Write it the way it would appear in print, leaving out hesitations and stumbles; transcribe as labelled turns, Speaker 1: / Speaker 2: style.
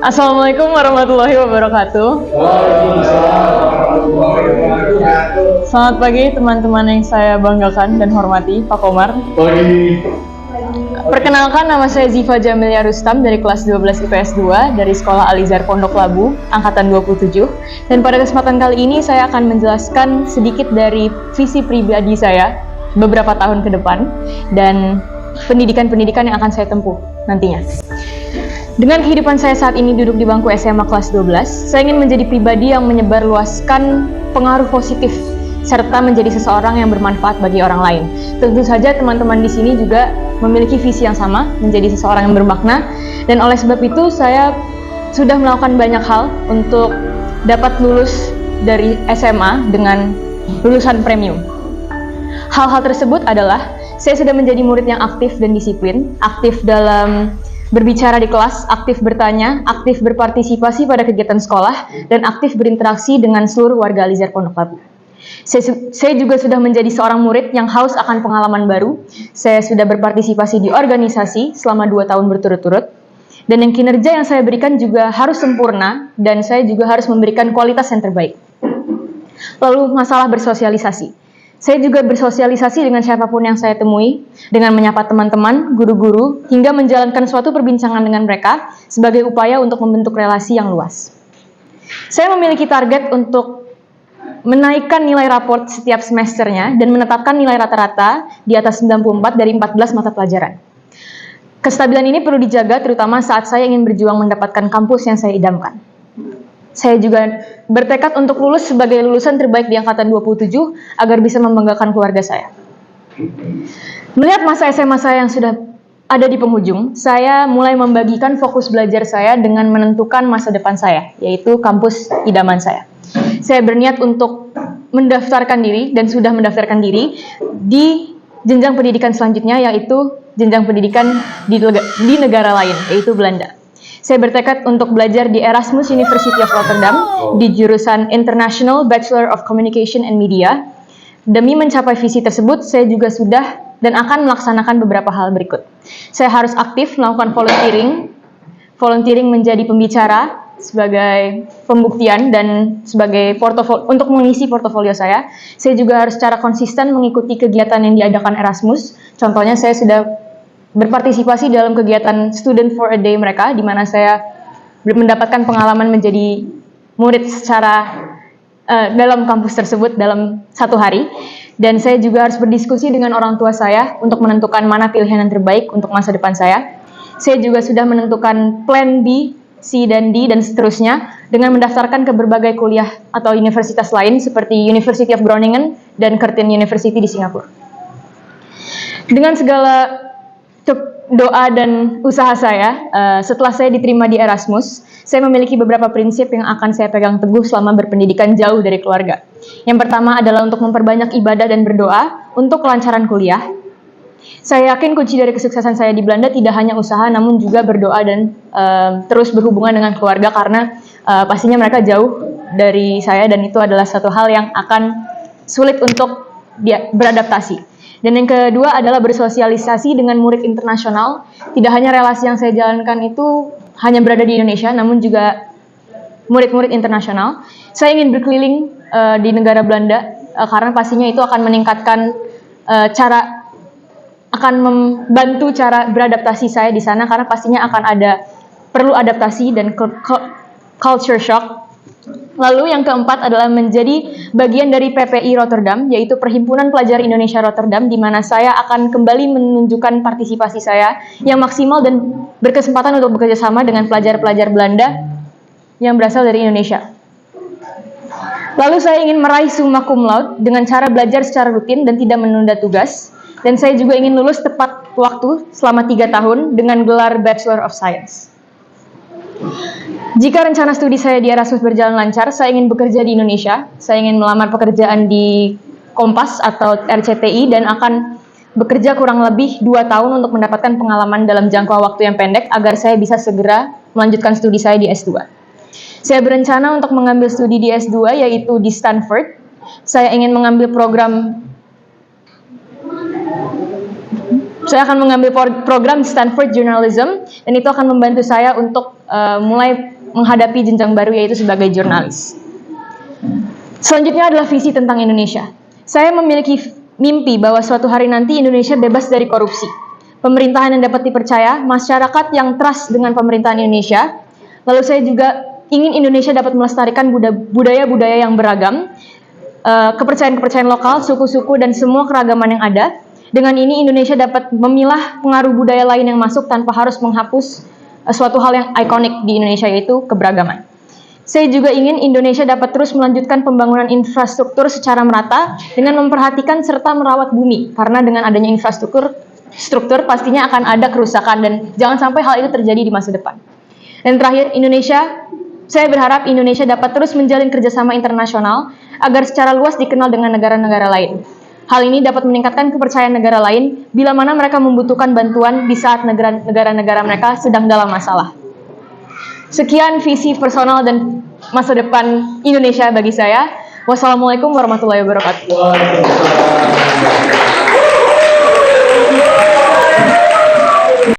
Speaker 1: Assalamualaikum warahmatullahi wabarakatuh. Selamat pagi teman-teman yang saya banggakan dan hormati, Pak Komar. Perkenalkan, nama saya Ziva Jamilia Rustam dari kelas 12 IPS 2 dari Sekolah Alizar Pondok Labu, angkatan 27. Dan pada kesempatan kali ini saya akan menjelaskan sedikit dari visi pribadi saya beberapa tahun ke depan dan pendidikan-pendidikan yang akan saya tempuh nantinya. Dengan kehidupan saya saat ini duduk di bangku SMA kelas 12, saya ingin menjadi pribadi yang menyebarluaskan pengaruh positif serta menjadi seseorang yang bermanfaat bagi orang lain. Tentu saja teman-teman di sini juga memiliki visi yang sama, menjadi seseorang yang bermakna, dan oleh sebab itu saya sudah melakukan banyak hal untuk dapat lulus dari SMA dengan lulusan premium. Hal-hal tersebut adalah saya sudah menjadi murid yang aktif dan disiplin, aktif dalam berbicara di kelas, aktif bertanya, aktif berpartisipasi pada kegiatan sekolah, dan aktif berinteraksi dengan seluruh warga Alizar Pondok Labu. Saya juga sudah menjadi seorang murid yang haus akan pengalaman baru. Saya sudah berpartisipasi di organisasi selama 2 tahun berturut-turut, dan yang kinerja yang saya berikan juga harus sempurna, dan saya juga harus memberikan kualitas yang terbaik. Lalu masalah bersosialisasi. Saya juga bersosialisasi dengan siapapun yang saya temui, dengan menyapa teman-teman, guru-guru, hingga menjalankan suatu perbincangan dengan mereka sebagai upaya untuk membentuk relasi yang luas. Saya memiliki target untuk menaikkan nilai raport setiap semesternya dan menetapkan nilai rata-rata di atas 94 dari 14 mata pelajaran. Kestabilan ini perlu dijaga terutama saat saya ingin berjuang mendapatkan kampus yang saya idamkan. Saya juga bertekad untuk lulus sebagai lulusan terbaik di angkatan 27 agar bisa membanggakan keluarga saya. Melihat masa SMA saya yang sudah ada di penghujung, saya mulai membagikan fokus belajar saya dengan menentukan masa depan saya, yaitu kampus idaman saya. Saya berniat untuk mendaftarkan diri dan sudah mendaftarkan diri di jenjang pendidikan selanjutnya, yaitu jenjang pendidikan di negara lain, yaitu Belanda. Saya bertekad untuk belajar di Erasmus University of Rotterdam di jurusan International Bachelor of Communication and Media. Demi mencapai visi tersebut, saya juga sudah dan akan melaksanakan beberapa hal berikut. Saya harus aktif melakukan volunteering menjadi pembicara sebagai pembuktian dan sebagai portofolio untuk mengisi portofolio saya. Saya juga harus secara konsisten mengikuti kegiatan yang diadakan Erasmus. Contohnya saya sudah berpartisipasi dalam kegiatan Student for a Day mereka, di mana saya mendapatkan pengalaman menjadi murid secara dalam kampus tersebut dalam 1 hari. Dan saya juga harus berdiskusi dengan orang tua saya untuk menentukan mana pilihan yang terbaik untuk masa depan saya. Saya juga sudah menentukan plan B, C, dan D, dan seterusnya dengan mendaftarkan ke berbagai kuliah atau universitas lain seperti University of Groningen dan Curtin University di Singapura. Dengan segala doa dan usaha saya, setelah saya diterima di Erasmus, saya memiliki beberapa prinsip yang akan saya pegang teguh selama berpendidikan jauh dari keluarga. Yang pertama adalah untuk memperbanyak ibadah dan berdoa untuk kelancaran kuliah. Saya yakin kunci dari kesuksesan saya di Belanda tidak hanya usaha, namun juga berdoa dan terus berhubungan dengan keluarga, karena pastinya mereka jauh dari saya dan itu adalah satu hal yang akan sulit untuk beradaptasi. Dan yang kedua adalah bersosialisasi dengan murid internasional. Tidak hanya relasi yang saya jalankan itu hanya berada di Indonesia, namun juga murid-murid internasional. Saya ingin berkeliling di negara Belanda karena pastinya itu akan meningkatkan akan membantu cara beradaptasi saya di sana, karena pastinya akan perlu adaptasi dan culture shock. Lalu yang keempat adalah menjadi bagian dari PPI Rotterdam, yaitu Perhimpunan Pelajar Indonesia Rotterdam, di mana saya akan kembali menunjukkan partisipasi saya yang maksimal dan berkesempatan untuk bekerja sama dengan pelajar-pelajar Belanda yang berasal dari Indonesia. Lalu saya ingin meraih summa cum laude dengan cara belajar secara rutin dan tidak menunda tugas. Dan saya juga ingin lulus tepat waktu selama 3 tahun dengan gelar Bachelor of Science. Jika rencana studi saya di Erasmus berjalan lancar, saya ingin bekerja di Indonesia. Saya ingin melamar pekerjaan di Kompas atau RCTI dan akan bekerja kurang lebih 2 tahun untuk mendapatkan pengalaman dalam jangka waktu yang pendek agar saya bisa segera melanjutkan studi saya di S2. Saya berencana untuk mengambil studi di S2 yaitu di Stanford. Saya ingin mengambil program Saya akan mengambil program Stanford Journalism, dan itu akan membantu saya untuk mulai menghadapi jenjang baru, yaitu sebagai jurnalis. Selanjutnya adalah visi tentang Indonesia. Saya memiliki mimpi bahwa suatu hari nanti Indonesia bebas dari korupsi, pemerintahan yang dapat dipercaya, masyarakat yang trust dengan pemerintahan Indonesia. Lalu saya juga ingin Indonesia dapat melestarikan budaya-budaya yang beragam, kepercayaan-kepercayaan lokal, suku-suku, dan semua keragaman yang ada. Dengan ini Indonesia dapat memilah pengaruh budaya lain yang masuk tanpa harus menghapus suatu hal yang ikonik di Indonesia, yaitu keberagaman. Saya juga ingin Indonesia dapat terus melanjutkan pembangunan infrastruktur secara merata dengan memperhatikan serta merawat bumi, karena dengan adanya infrastruktur pastinya akan ada kerusakan, dan jangan sampai hal itu terjadi di masa depan. Dan terakhir, saya berharap Indonesia dapat terus menjalin kerjasama internasional agar secara luas dikenal dengan negara-negara lain. Hal ini dapat meningkatkan kepercayaan negara lain bila mana mereka membutuhkan bantuan di saat negara-negara mereka sedang dalam masalah. Sekian visi personal dan masa depan Indonesia bagi saya. Wassalamualaikum warahmatullahi wabarakatuh.